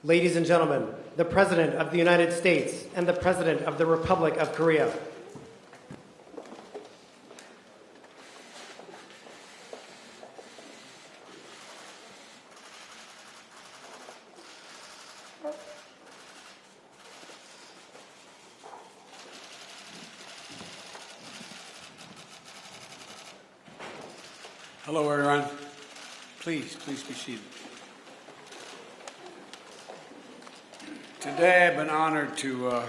Ladies and gentlemen, the President of the United States and the President of the Republic of Korea. Hello, everyone. Please be seated. Today, I've been honored to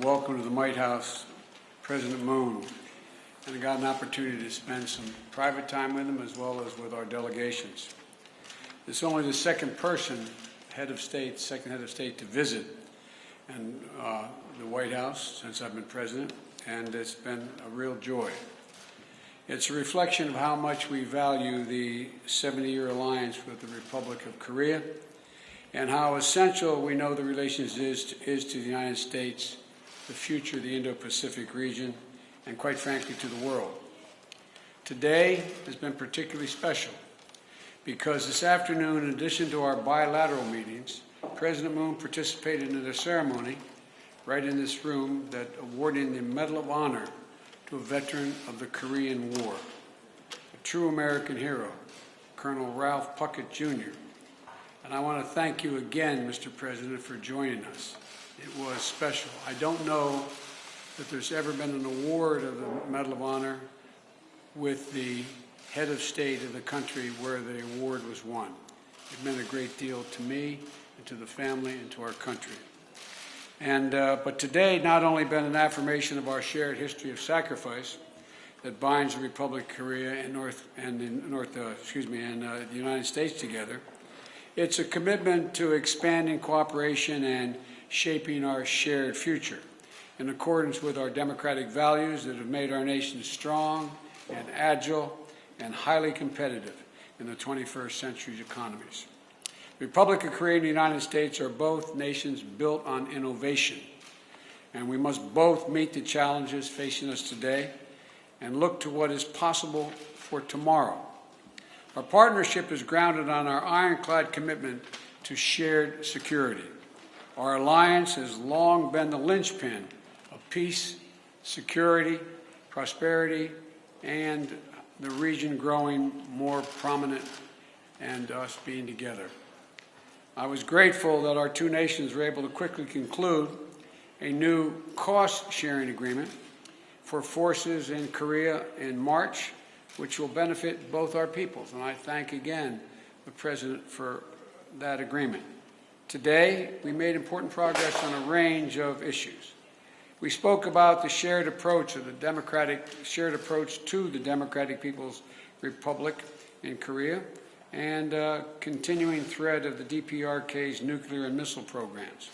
welcome to the White House President Moon, and I got an opportunity to spend some private time with him as well as with our delegations. It's only the second head of state to visit and the White House since I've been president, and it's been a real joy. It's a reflection of how much we value the 70-year alliance with the Republic of Korea and how essential we know the relations is to the United States, the future of the Indo-Pacific region, and quite frankly to the world. Today has been particularly special because this afternoon, in addition to our bilateral meetings, President Moon participated in a ceremony right in this room that awarding the Medal of Honor to a veteran of the Korean War, a true American hero, Colonel Ralph Puckett, Jr. And I want to thank you again, Mr. President, for joining us. It was special. I don't know that there's ever been an award of the Medal of Honor with the head of state of the country where the award was won. It meant a great deal to me and to the family and to our country. But today not only been an affirmation of our shared history of sacrifice that binds the Republic of Korea and the United States together, it's a commitment to expanding cooperation and shaping our shared future in accordance with our democratic values that have made our nation strong and agile and highly competitive in the 21st century's economies. The Republic of Korea and the United States are both nations built on innovation, and we must both meet the challenges facing us today and look to what is possible for tomorrow. Our partnership is grounded on our ironclad commitment to shared security. Our alliance has long been the linchpin of peace, security, prosperity, and the region growing more prominent and us being together. I was grateful that our two nations were able to quickly conclude a new cost-sharing agreement for forces in Korea in March, which will benefit both our peoples. And I thank again the President for that agreement. Today, we made important progress on a range of issues. We spoke about the shared approach to the Democratic People's Republic in Korea, and continuing threat of the DPRK's nuclear and missile programs.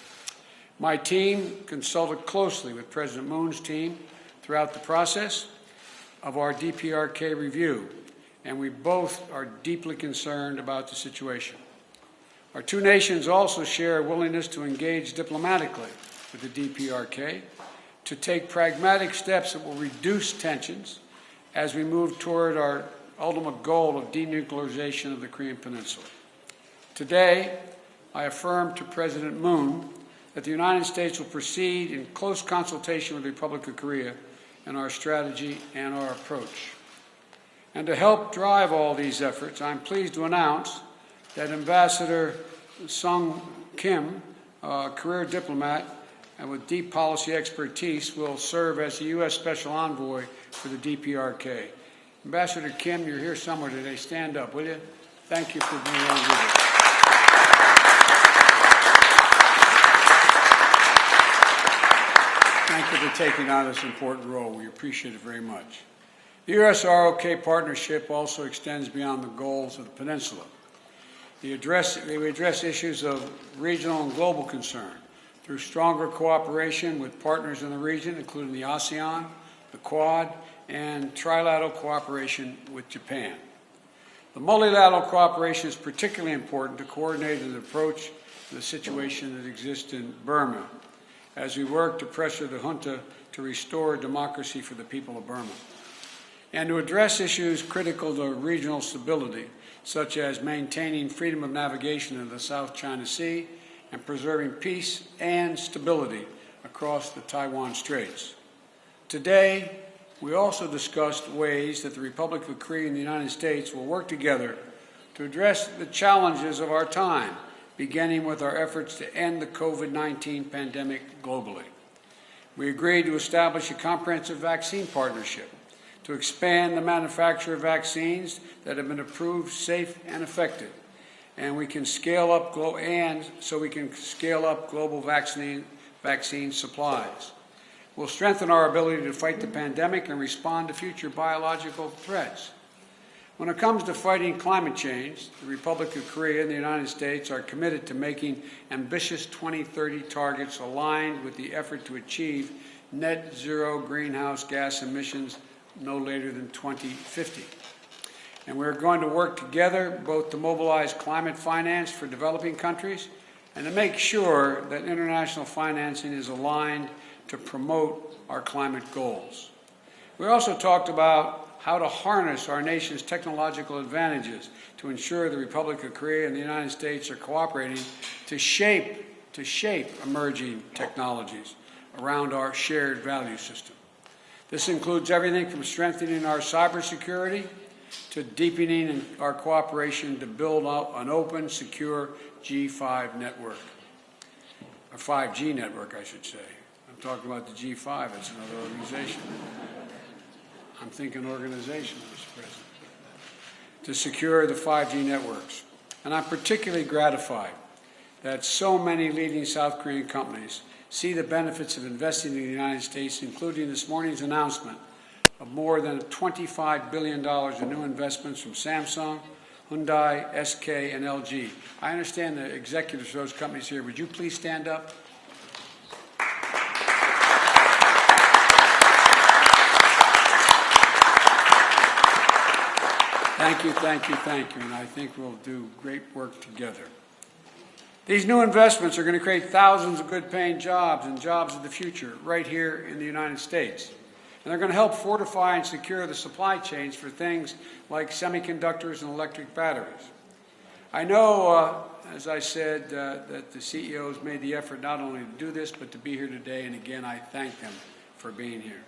My team consulted closely with President Moon's team throughout the process of our DPRK review, and we both are deeply concerned about the situation. Our two nations also share a willingness to engage diplomatically with the DPRK to take pragmatic steps that will reduce tensions as we move toward our ultimate goal of denuclearization of the Korean Peninsula. Today, I affirm to President Moon that the United States will proceed in close consultation with the Republic of Korea in our strategy and our approach. And to help drive all these efforts, I'm pleased to announce that Ambassador Sung Kim, a career diplomat and with deep policy expertise, will serve as the U.S. Special Envoy for the DPRK. Ambassador Kim, you're here somewhere today. Stand up, will you? Thank you for being on with us. Thank you for taking on this important role. We appreciate it very much. The U.S.-ROK partnership also extends beyond the goals of the peninsula. We address issues of regional and global concern through stronger cooperation with partners in the region, including the ASEAN, the Quad, and trilateral cooperation with Japan. The multilateral cooperation is particularly important to coordinate an approach to the situation that exists in Burma as we work to pressure the junta to restore democracy for the people of Burma, and to address issues critical to regional stability, such as maintaining freedom of navigation in the South China Sea and preserving peace and stability across the Taiwan Straits. Today, we also discussed ways that the Republic of Korea and the United States will work together to address the challenges of our time, beginning with our efforts to end the COVID-19 pandemic globally. We agreed to establish a comprehensive vaccine partnership to expand the manufacture of vaccines that have been approved safe and effective, and we can scale up global vaccine supplies. We'll strengthen our ability to fight the pandemic and respond to future biological threats. When it comes to fighting climate change, the Republic of Korea and the United States are committed to making ambitious 2030 targets aligned with the effort to achieve net zero greenhouse gas emissions no later than 2050. And we're going to work together both to mobilize climate finance for developing countries and to make sure that international financing is aligned to promote our climate goals. We also talked about how to harness our nation's technological advantages to ensure the Republic of Korea and the United States are cooperating to shape emerging technologies around our shared value system. This includes everything from strengthening our cybersecurity to deepening our cooperation to build out an open, secure G5 network, or 5G network, I should say. I'm talking about the G5, it's another organization. I'm thinking organization, Mr. President, to secure the 5G networks. And I'm particularly gratified that so many leading South Korean companies see the benefits of investing in the United States, including this morning's announcement of more than $25 billion in new investments from Samsung, Hyundai, SK, and LG. I understand the executives of those companies here. Would you please stand up? Thank you, and I think we'll do great work together. These new investments are going to create thousands of good-paying jobs and jobs of the future right here in the United States. And they're going to help fortify and secure the supply chains for things like semiconductors and electric batteries. I know, as I said, that the CEOs made the effort not only to do this, but to be here today, and again, I thank them for being here.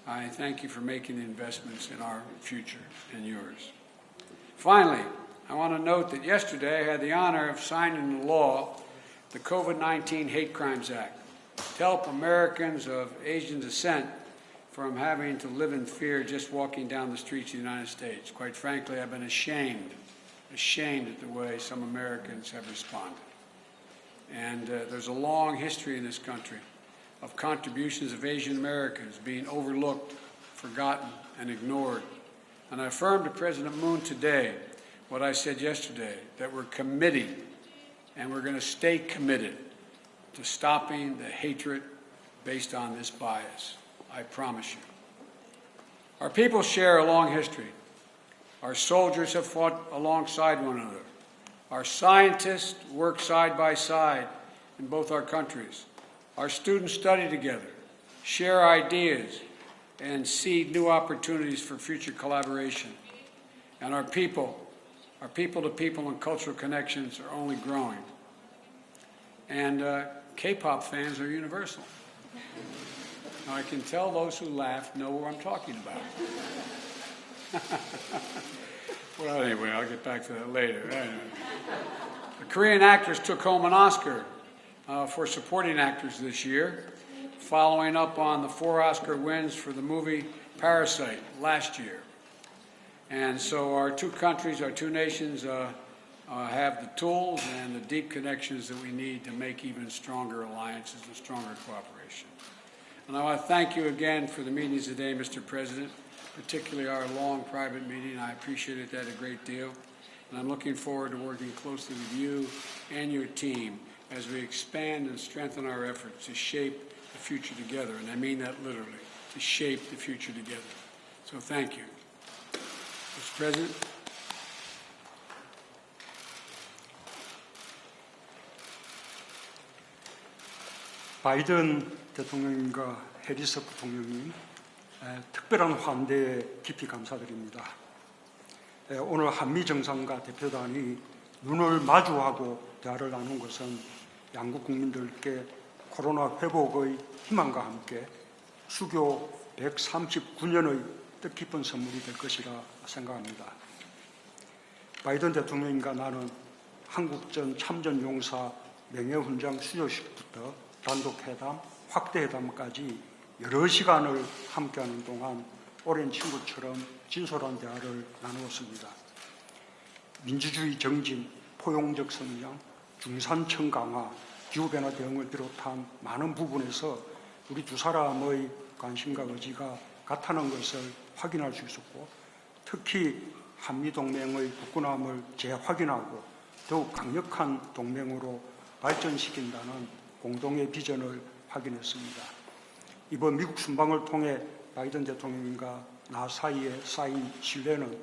I thank you for making the investments in our future and yours. Finally, I want to note that yesterday I had the honor of signing into law the COVID-19 Hate Crimes Act to help Americans of Asian descent from having to live in fear just walking down the streets of the United States. Quite frankly, I've been ashamed at the way some Americans have responded. And there's a long history in this country of contributions of Asian Americans being overlooked, forgotten, and ignored. And I affirm to President Moon today what I said yesterday, that we're committing and we're going to stay committed to stopping the hatred based on this bias. I promise you. Our people share a long history. Our soldiers have fought alongside one another. Our scientists work side by side in both our countries. Our students study together, share ideas, and seed new opportunities for future collaboration. And our people-to-people and cultural connections are only growing. And K-pop fans are universal. Now, I can tell those who laugh know what I'm talking about. Well, anyway, I'll get back to that later. Anyway. The Korean actress took home an Oscar for supporting actors this year, following up on the 4 Oscar wins for the movie Parasite last year. And so our two countries, our two nations have the tools and the deep connections that we need to make even stronger alliances and stronger cooperation. And I want to thank you again for the meetings today, Mr. President, particularly our long private meeting. I appreciated that a great deal. And I'm looking forward to working closely with you and your team as we expand and strengthen our efforts to shape the future together. And I mean that literally, to shape the future together. So thank you. Mr. President. 바이든 대통령과 해리스 부통령이 특별한 환대에 깊이 감사드립니다. 오늘 한미 정상과 대표단이 눈을 마주하고 대화를 나눈 것은 양국 국민들께 코로나 회복의 희망과 함께 수교 139년의 뜻깊은 선물이 될 것이라 생각합니다. 바이든 대통령과 나는 한국전 참전용사 명예훈장 수여식부터 단독회담, 확대회담까지 여러 시간을 함께하는 동안 오랜 친구처럼 진솔한 대화를 나누었습니다. 민주주의 정진, 포용적 성장, 중산층 강화, 기후변화 대응을 비롯한 많은 부분에서 우리 두 사람의 관심과 의지가 같다는 것을 확인할 수 있었고, 특히 한미동맹의 굳건함을 재확인하고 더욱 강력한 동맹으로 발전시킨다는 공동의 비전을 확인했습니다. 이번 미국 순방을 통해 바이든 대통령과 나 사이에 쌓인 신뢰는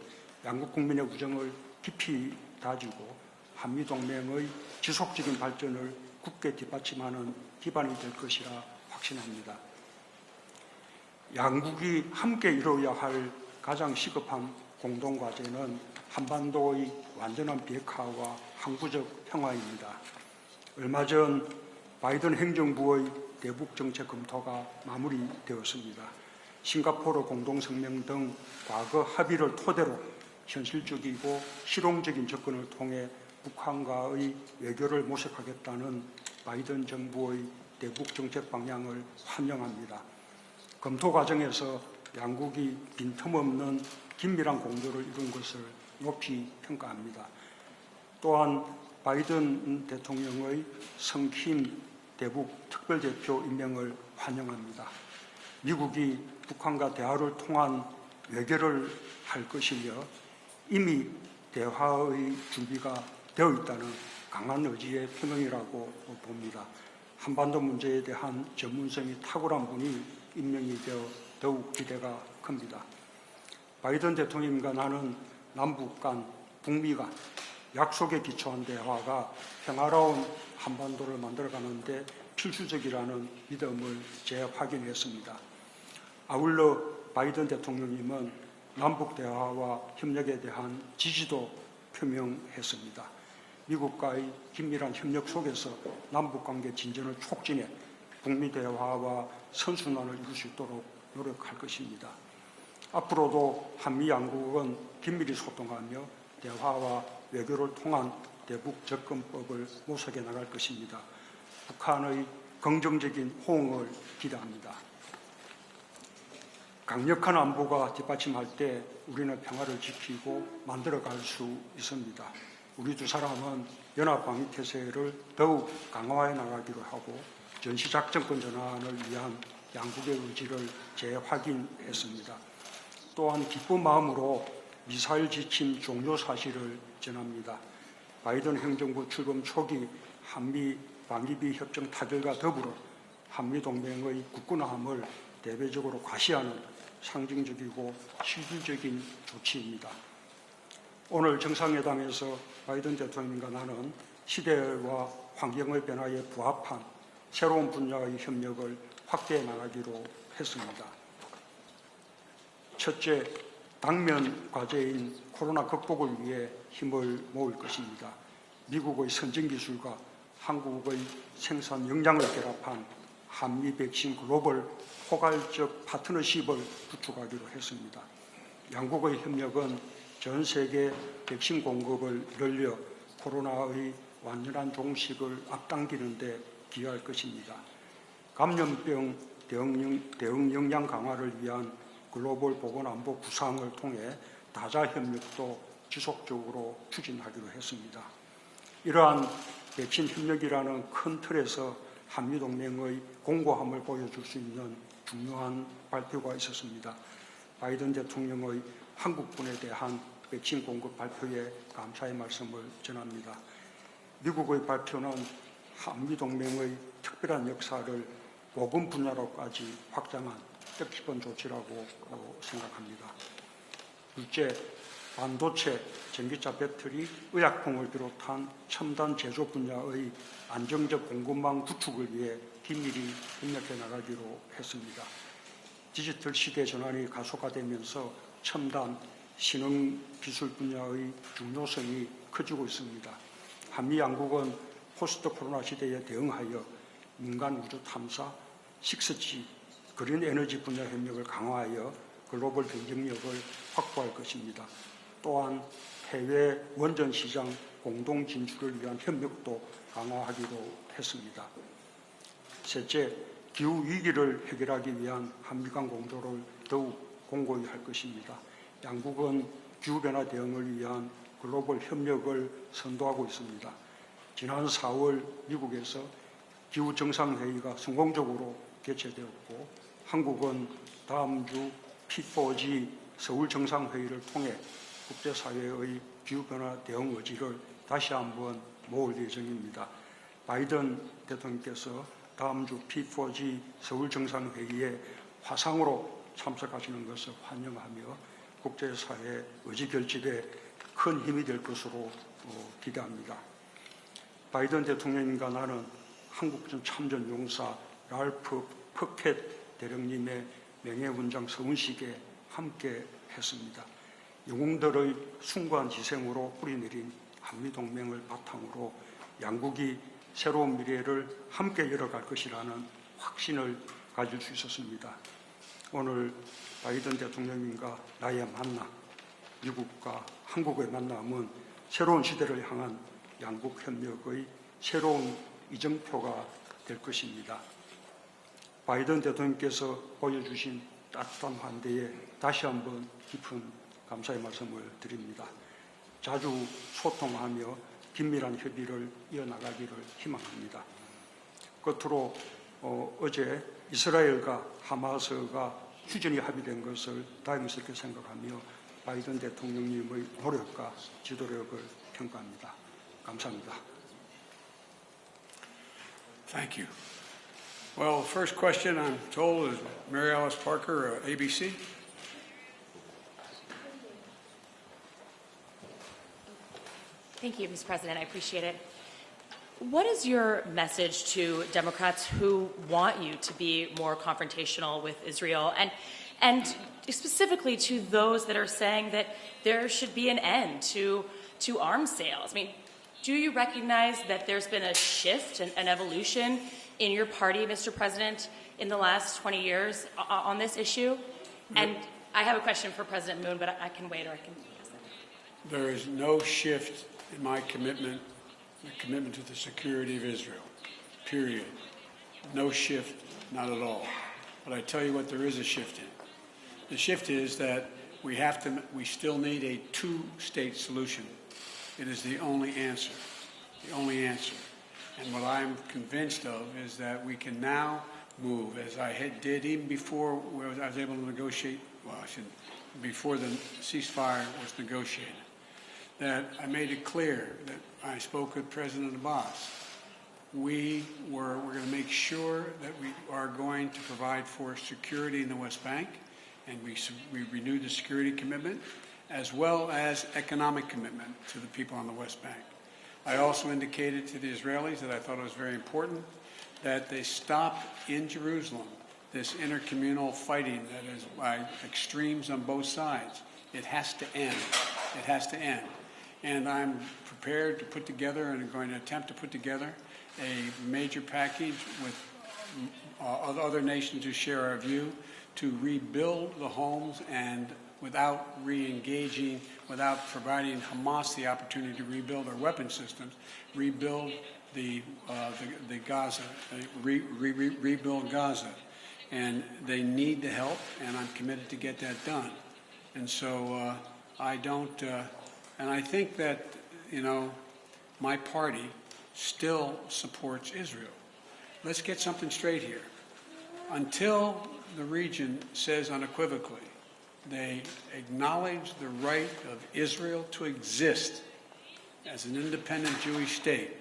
양국 국민의 우정을 깊이 다지고 한미동맹의 지속적인 발전을 굳게 뒷받침하는 기반이 될 것이라 확신합니다. 양국이 함께 이루어야 할 가장 시급한 공동과제는 한반도의 완전한 비핵화와 항구적 평화입니다. 얼마 전 바이든 행정부의 대북정책 검토가 마무리되었습니다. 싱가포르 공동성명 등 과거 합의를 토대로 현실적이고 실용적인 접근을 통해 북한과의 외교를 모색하겠다는 바이든 정부의 대북정책 방향을 환영합니다. 검토 과정에서 양국이 빈틈없는 긴밀한 공조를 이룬 것을 높이 평가합니다. 또한 바이든 대통령의 성킴 대북 특별대표 임명을 환영합니다. 미국이 북한과 대화를 통한 외교를 할 것이며 이미 대화의 준비가 되어 있다는 강한 의지의 표명이라고 봅니다. 한반도 문제에 대한 전문성이 탁월한 분이 임명이 되어 더욱 기대가 큽니다. 바이든 대통령과 나는 남북 간, 북미 간 약속에 기초한 대화가 평화로운 한반도를 만들어가는 데 필수적이라는 믿음을 재확인했습니다. 아울러 바이든 대통령님은 남북 대화와 협력에 대한 지지도 표명했습니다. 미국과의 긴밀한 협력 속에서 남북관계 진전을 촉진해 북미 대화와 선순환을 이룰 수 있도록 노력할 것입니다. 앞으로도 한미 양국은 긴밀히 소통하며 대화와 외교를 통한 대북 접근법을 모색해 나갈 것입니다. 북한의 긍정적인 호응을 기대합니다. 강력한 안보가 뒷받침할 때 우리는 평화를 지키고 만들어갈 수 있습니다. 우리 두 사람은 연합방위태세를 더욱 강화해 나가기로 하고 전시작전권 전환을 위한 양국의 의지를 재확인했습니다. 또한 기쁜 마음으로 미사일 지침 종료 사실을 전합니다. 바이든 행정부 출범 초기 한미 방위비 협정 타결과 더불어 한미 동맹의 굳건함을 대대적으로 과시하는 상징적이고 실질적인 조치입니다. 오늘 정상회담에서 바이든 대통령과 나는 시대와 환경의 변화에 부합한 새로운 분야의 협력을 확대해 나가기로 했습니다. 첫째, 당면 과제인 코로나 극복을 위해 힘을 모을 것입니다. 미국의 선진기술과 한국의 생산 역량을 결합한 한미 백신 글로벌 포괄적 파트너십을 구축하기로 했습니다. 양국의 협력은 전 세계 백신 공급을 늘려 코로나의 완전한 종식을 앞당기는 데 기여할 것입니다. 감염병 대응 역량 강화를 위한 글로벌 보건안보 구상을 통해 다자 협력도 지속적으로 추진하기로 했습니다. 이러한 백신 협력이라는 큰 틀에서 한미동맹의 공고함을 보여줄 수 있는 중요한 발표가 있었습니다. 바이든 대통령의 한국군에 대한 백신 공급 발표에 감사의 말씀을 전합니다. 미국의 발표는 한미동맹의 특별한 역사를 보건 분야로까지 확장한 뜻깊은 조치라고 생각합니다. 둘째, 반도체, 전기차 배터리, 의약품을 비롯한 첨단 제조 분야의 안정적 공급망 구축을 위해 긴밀히 협력해 나가기로 했습니다. 디지털 시대 전환이 가속화되면서 첨단 신흥 기술 분야의 중요성이 커지고 있습니다. 한미 양국은 포스트 코로나 시대에 대응하여 민간 우주 탐사, 식스지, 그린 에너지 분야 협력을 강화하여 글로벌 경쟁력을 확보할 것입니다. 또한 해외 원전 시장 공동 진출을 위한 협력도 강화하기로 했습니다. 셋째, 기후 위기를 해결하기 위한 한미 간 공조를 더욱 공고히 할 것입니다. 양국은 기후변화 대응을 위한 글로벌 협력을 선도하고 있습니다. 지난 4월 미국에서 기후 정상회의가 성공적으로 개최되었고, 한국은 다음 주 P4G 서울 정상회의를 통해 국제사회의 기후변화 대응 의지를 다시 한번 모을 예정입니다. 바이든 대통령께서 다음 주 P4G 서울 정상회의에 화상으로 참석하시는 것을 환영하며 국제사회 의지 결집에 큰 힘이 될 것으로 기대합니다. 바이든 대통령과 나는 한국전 참전 용사 랄프 퍼켓 대령님의 명예훈장 서훈식에 함께 했습니다. 영웅들의 숭고한 희생으로 뿌리내린 한미동맹을 바탕으로 양국이 새로운 미래를 함께 열어갈 것이라는 확신을 가질 수 있었습니다. 오늘 바이든 대통령님과 나의 만남, 미국과 한국의 만남은 새로운 시대를 향한 양국 협력의 새로운 이정표가 될 것입니다. 바이든 대통령께서 보여주신 따뜻한 환대에 다시 한번 깊은 감사의 말씀을 드립니다. 자주 소통하며 긴밀한 협의를 이어나가기를 희망합니다. 끝으로 어제 이스라엘과 하마스가 휴전이 합의된 것을 다행스럽게 생각하며 바이든 대통령님의 노력과 지도력을 평가합니다. 감사합니다. Thank you. Well, first question I'm told is Mary Alice Parker, ABC. Thank you, Mr. President. I appreciate it. What is your message to Democrats who want you to be more confrontational with Israel, and specifically to those that are saying that there should be an end to arms sales? I mean, do you recognize that there's been a shift, an evolution in your party, Mr. President, in the last 20 years on this issue? And I have a question for President Moon, but I can wait or I can ask that. There is no shift in my commitment to the security of Israel, period. No shift, not at all. But I tell you what there is a shift in. The shift is that we still need a two-state solution. It is the only answer, And what I'm convinced of is that we can now move, as I did even before I was able to negotiate, before the ceasefire was negotiated, that I made it clear that I spoke with President Abbas. We're going to make sure that we are going to provide for security in the West Bank, and we renewed the security commitment, as well as economic commitment to the people on the West Bank. I also indicated to the Israelis that I thought it was very important that they stop in Jerusalem this intercommunal fighting that is by extremes on both sides. It has to end. It has to end. And I'm prepared to put together, and I'm going to attempt to put together, a major package with other nations who share our view to rebuild the homes and without re-engaging, without providing Hamas the opportunity to rebuild their weapon systems, rebuild the Gaza, rebuild Gaza. And they need the help, and I'm committed to get that done. And so and I think that, my party still supports Israel. Let's get something straight here. Until the region says unequivocally they acknowledge the right of Israel to exist as an independent Jewish state,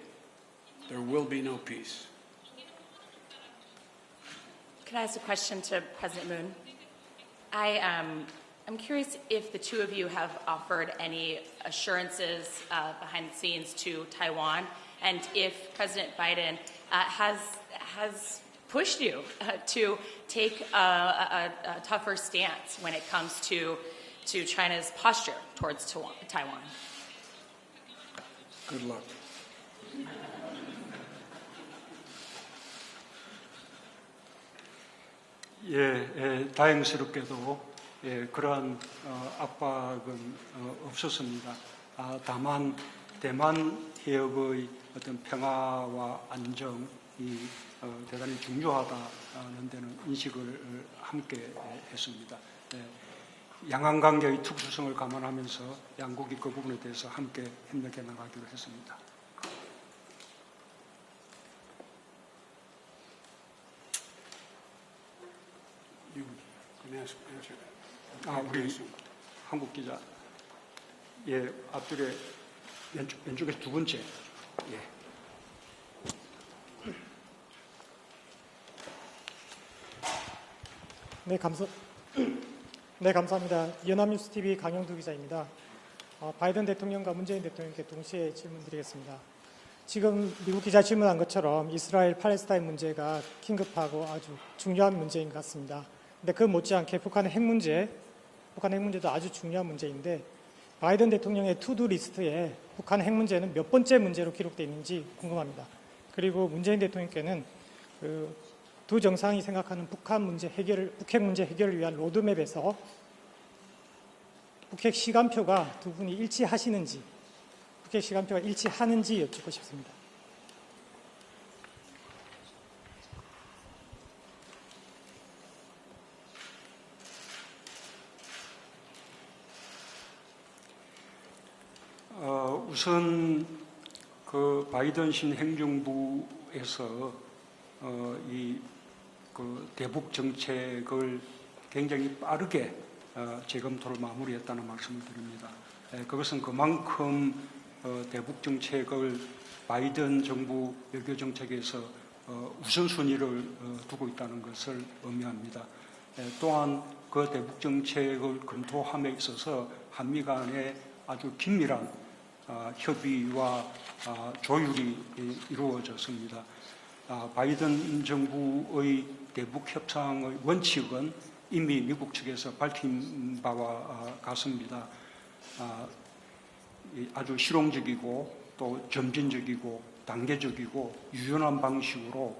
there will be no peace. Can I ask a question to President Moon? I'm curious if the two of you have offered any assurances behind the scenes to Taiwan, and if President Biden has pushed you to take a tougher stance when it comes to China's posture towards Taiwan. Good luck. 다행스럽게도 그러한 압박은 없었습니다. 다만 대만 해역의 어떤 평화와 안정이 대단히 중요하다는 데는 인식을 함께 했습니다. 양안 관계의 특수성을 감안하면서 양국이 그 부분에 대해서 함께 협력해 나가기로 했습니다. 우리 한국 기자, 앞줄에 왼쪽에서 두 번째. 네, 감사합니다. 연합뉴스 TV 강영두 기자입니다. 바이든 대통령과 문재인 대통령께 동시에 질문드리겠습니다. 지금 미국 기자 질문한 것처럼 이스라엘 팔레스타인 문제가 긴급하고 아주 중요한 문제인 것 같습니다. 근데 그 못지않게 북한의 핵 문제도 아주 중요한 문제인데 바이든 대통령의 투두 리스트에 북한 핵 문제는 몇 번째 문제로 기록되어 있는지 궁금합니다. 그리고 문재인 대통령께는 두 정상이 생각하는 북핵 문제 해결을 위한 로드맵에서 북핵 시간표가 두 분이 일치하시는지, 북핵 시간표가 일치하는지 여쭙고 싶습니다. 우선 그 바이든 신행정부에서 그 대북 정책을 굉장히 빠르게 재검토를 마무리했다는 말씀을 드립니다. 그것은 그만큼 대북 정책을 바이든 정부 외교 정책에서 우선순위를 두고 있다는 것을 의미합니다. 또한 그 대북 정책을 검토함에 있어서 한미 간에 아주 긴밀한 협의와 조율이 이루어졌습니다. 바이든 정부의 대북 협상의 원칙은 이미 미국 측에서 밝힌 바와 같습니다. 아주 실용적이고 또 점진적이고 단계적이고 유연한 방식으로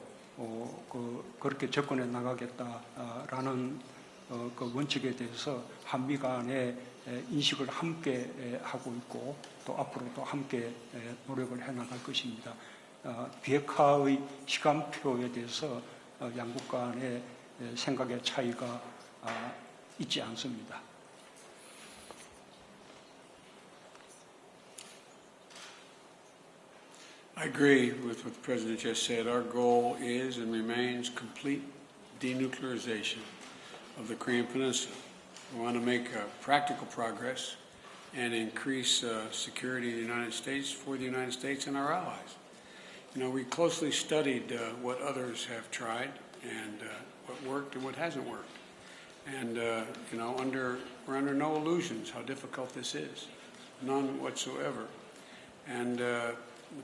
그렇게 접근해 나가겠다라는 그 원칙에 대해서 한미 간의 인식을 함께 하고 있고 또 앞으로도 함께 노력을 해 나갈 것입니다. 비핵화의 시간표에 대해서 양국 간의 생각의 차이가 있지 않습니다. I agree with what the President just said. Our goal is and remains complete denuclearization of the Korean Peninsula. We want to make practical progress and increase security in the United States for the United States and our allies. You know, we closely studied what others have tried and what worked and what hasn't worked. And, you know, we're under no illusions how difficult this is, none whatsoever. And the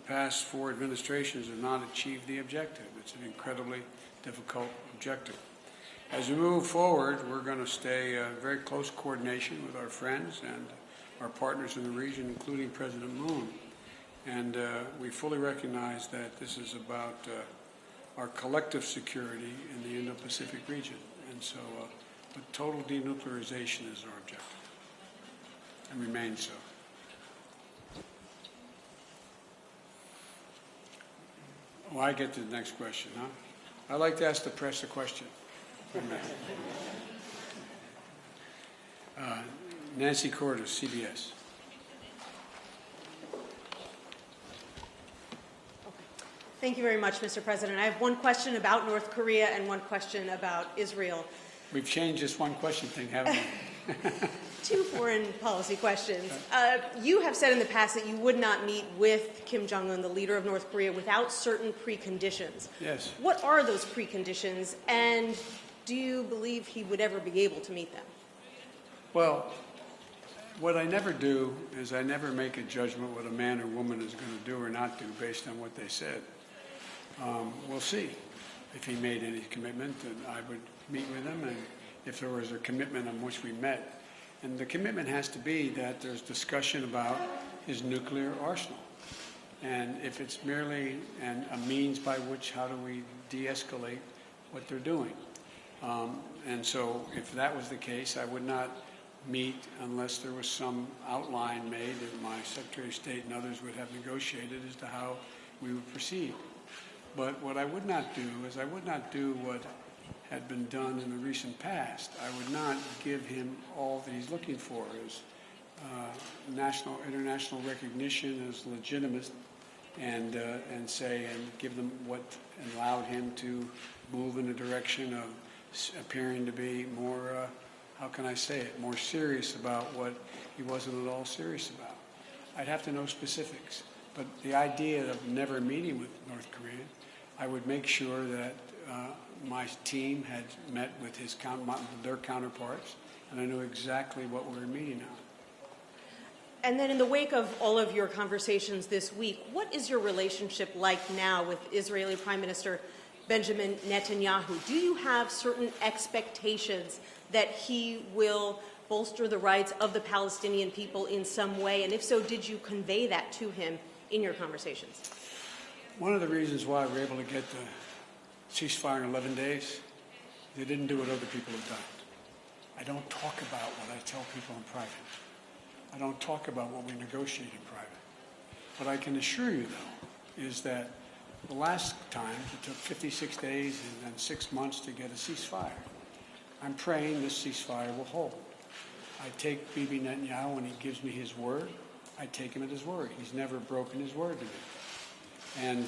past 4 administrations have not achieved the objective. It's an incredibly difficult objective. As we move forward, we're going to stay in very close coordination with our friends and our partners in the region, including President Moon. And we fully recognize that this is about our collective security in the Indo-Pacific region. And so but total denuclearization is our objective and remains so. Well, I get to the next question, huh? I'd like to ask the press a question. Nancy Cordes, CBS. Thank you very much, Mr. President. I have one question about North Korea and one question about Israel. We've changed this one question thing, haven't we? 2 foreign policy questions. You have said in the past that you would not meet with Kim Jong-un, the leader of North Korea, without certain preconditions. Yes. What are those preconditions, and do you believe he would ever be able to meet them? Well, what I never do is I never make a judgment what a man or woman is going to do or not do based on what they said. We'll see. If he made any commitment, then I would meet with him, and if there was a commitment on which we met. And the commitment has to be that there's discussion about his nuclear arsenal. And if it's merely a means by which how do we de-escalate what they're doing. And so if that was the case, I would not meet unless there was some outline made that my Secretary of State and others would have negotiated as to how we would proceed. But what I would not do is I would not do what had been done in the recent past. I would not give him all that he's looking for as national, international recognition as legitimate and say and give them what allowed him to move in the direction of appearing to be more, how can I say it, more serious about what he wasn't at all serious about. I'd have to know specifics. But the idea of never meeting with North Korea, I would make sure that my team had met with their counterparts, and I knew exactly what we were meeting on. And then in the wake of all of your conversations this week, what is your relationship like now with Israeli Prime Minister Benjamin Netanyahu? Do you have certain expectations that he will bolster the rights of the Palestinian people in some way? And if so, did you convey that to him in your conversations? One of the reasons why we're able to get the ceasefire in 11 days, they didn't do what other people have done. I don't talk about what I tell people in private. I don't talk about what we negotiate in private. What I can assure you, though, is that the last time it took 56 days and then 6 months to get a ceasefire. I'm praying this ceasefire will hold. I take Bibi Netanyahu when he gives me his word. I take him at his word. He's never broken his word to me. And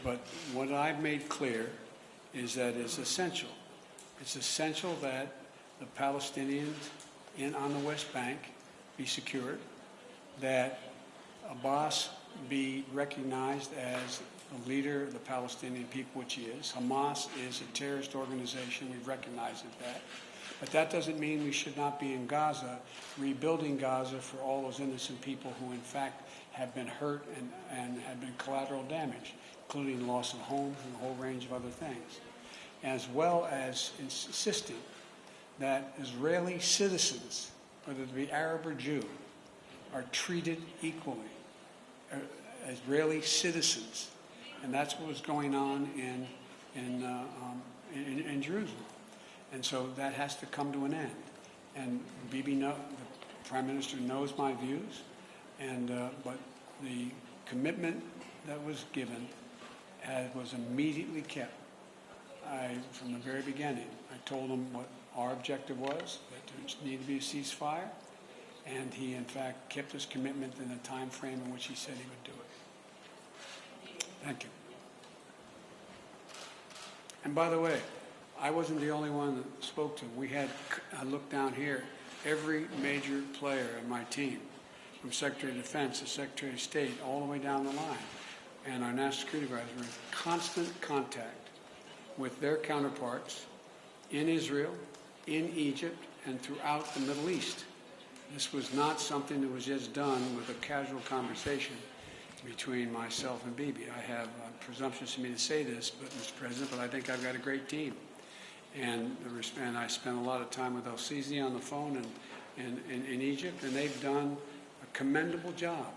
but what I've made clear is that it's essential. It's essential that the Palestinians on the West Bank be secured, that Abbas be recognized as the leader of the Palestinian people, which he is. Hamas is a terrorist organization. We've recognized that. But that doesn't mean we should not be in Gaza, rebuilding Gaza for all those innocent people who, in fact, have been hurt and have been collateral damage, including loss of homes and a whole range of other things, as well as insisting that Israeli citizens, whether they be Arab or Jew, are treated equally. Israeli citizens, and that's what was going on in Jerusalem, and so that has to come to an end. And Bibi, the Prime Minister, knows my views, and but the commitment that was given was immediately kept. From the very beginning, I told him what our objective was, that there needed to be a ceasefire, and he, in fact, kept his commitment in the time frame in which he said he would do it. Thank you. And by the way, I wasn't the only one that spoke to him. I looked down here, every major player in my team, from Secretary of Defense to Secretary of State, all the way down the line, and our National Security Advisor were in constant contact with their counterparts in Israel, in Egypt, and throughout the Middle East. This was not something that was just done with a casual conversation between myself and Bibi. I have presumptuous of me to say this, but Mr. President, but I think I've got a great team. And I spent a lot of time with El-Sisi on the phone in Egypt, and they've done a commendable job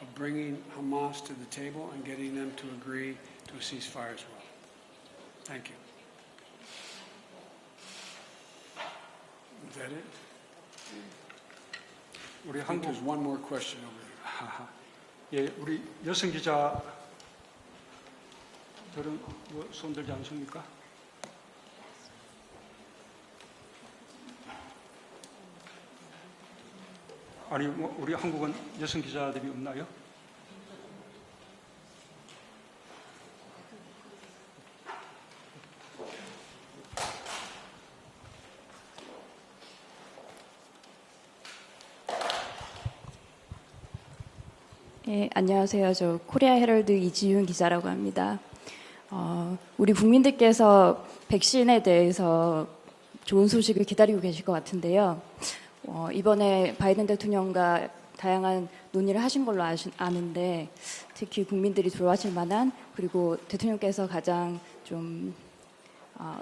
of bringing Hamas to the table and getting them to agree to a ceasefire as well. Thank you. Is that it? 우리 I think 한국 there's one more question over there. 예, 우리 여성 기자들은 손 들지 않습니까? 아니, 우리 한국은 여성 기자들이 없나요? 예, 안녕하세요. 저 코리아 헤럴드 이지윤 기자라고 합니다. 우리 국민들께서 백신에 대해서 좋은 소식을 기다리고 계실 것 같은데요. 이번에 바이든 대통령과 다양한 논의를 하신 걸로 아는데 특히 국민들이 좋아하실 만한 그리고 대통령께서 가장 좀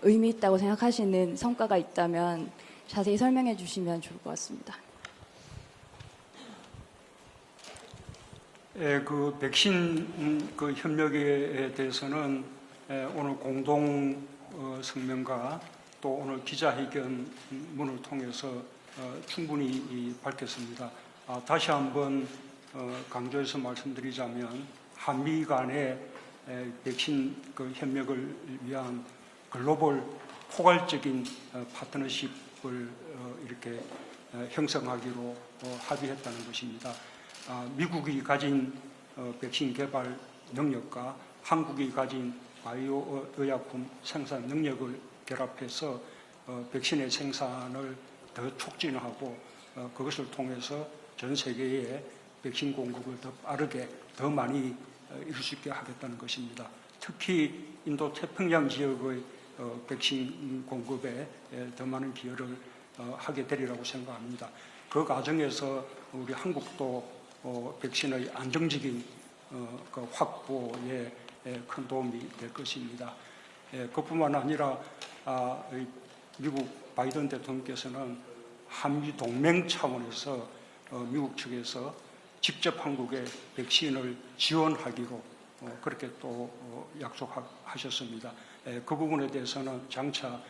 의미 있다고 생각하시는 성과가 있다면 자세히 설명해 주시면 좋을 것 같습니다. 예, 그 백신 그 협력에 대해서는 오늘 공동 성명과 또 오늘 기자회견문을 통해서 충분히 밝혔습니다. 다시 한번 강조해서 말씀드리자면 한미 간의 백신 협력을 위한 글로벌 포괄적인 파트너십을 이렇게 형성하기로 합의했다는 것입니다. 미국이 가진 백신 개발 능력과 한국이 가진 바이오 의약품 생산 능력을 결합해서 백신의 생산을 더 촉진하고 그것을 통해서 전 세계에 백신 공급을 더 빠르게 더 많이 이룰 수 있게 하겠다는 것입니다. 특히 인도 태평양 지역의 백신 공급에 더 많은 기여를 하게 되리라고 생각합니다. 그 과정에서 우리 한국도 백신의 안정적인 그 확보에 큰 도움이 될 것입니다. 그뿐만 아니라 미국 바이든 대통령께서는 한미 동맹 차원에서 미국 측에서 직접 한국에 백신을 지원하기로 그렇게 또 약속하셨습니다. 그 부분에 대해서는 장차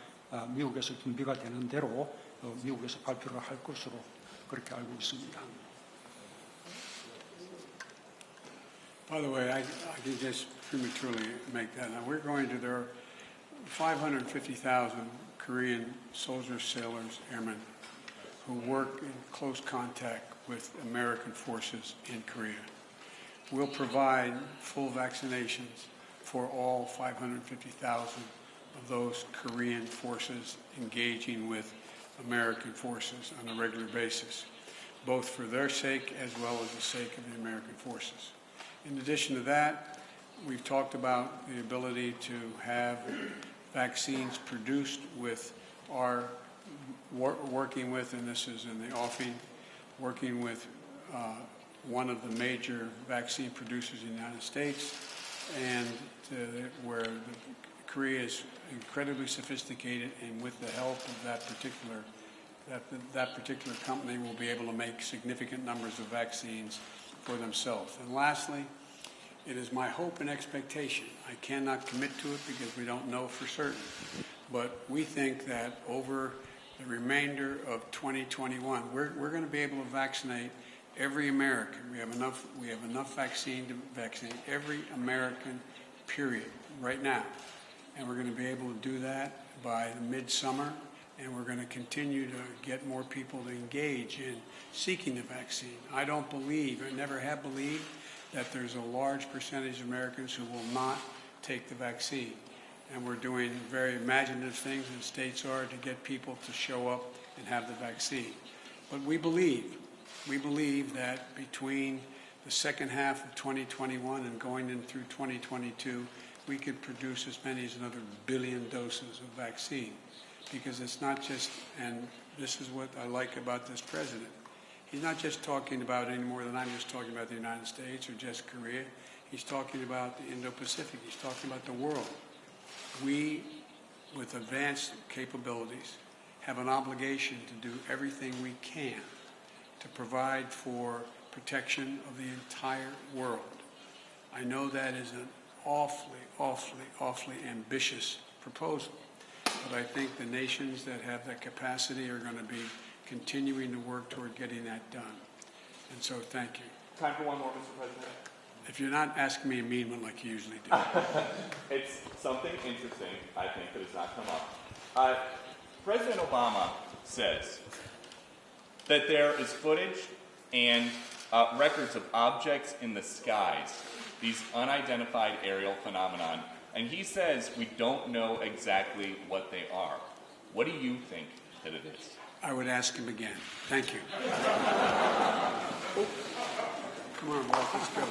미국에서 준비가 되는 대로 미국에서 발표를 할 것으로 그렇게 알고 있습니다. By the way, I can just prematurely make that. Now, there are 550,000 Korean soldiers, sailors, airmen who work in close contact with American forces in Korea. We'll provide full vaccinations for all 550,000 of those Korean forces engaging with American forces on a regular basis, both for their sake as well as the sake of the American forces. In addition to that, we've talked about the ability to have vaccines produced with our working with, and this is in the offing, working with one of the major vaccine producers in the United States, and where Korea is incredibly sophisticated, and with the help of that particular company will be able to make significant numbers of vaccines for themselves. And lastly, it is my hope and expectation, I cannot commit to it because we don't know for certain, but we think that over the remainder of 2021, we're going to be able to vaccinate every American. We have enough vaccine to vaccinate every American, period, right now. And we're going to be able to do that by midsummer, and we're going to continue to get more people to engage in seeking the vaccine. I don't believe, I never have believed, that there's a large percentage of Americans who will not take the vaccine. And we're doing very imaginative things, and states are, to get people to show up and have the vaccine. But we believe that between the second half of 2021 and going in through 2022, we could produce as many as another 1 billion doses of vaccine. Because it's not just, and this is what I like about this president, he's not just talking about any more than I'm just talking about the United States or just Korea. He's talking about the Indo-Pacific. He's talking about the world. We, with advanced capabilities, have an obligation to do everything we can to provide for protection of the entire world. I know that is an awfully ambitious proposal, but I think the nations that have that capacity are going to be continuing to work toward getting that done. And so thank you. Time for one more, Mr. President. If you're not asking me a mean one like you usually do. It's something interesting, I think, that has not come up. President Obama says that there is footage and records of objects in the skies, these unidentified aerial phenomenon, and he says we don't know exactly what they are. What do you think that it is? I would ask him again. Thank you. Come on, Walt, let's go.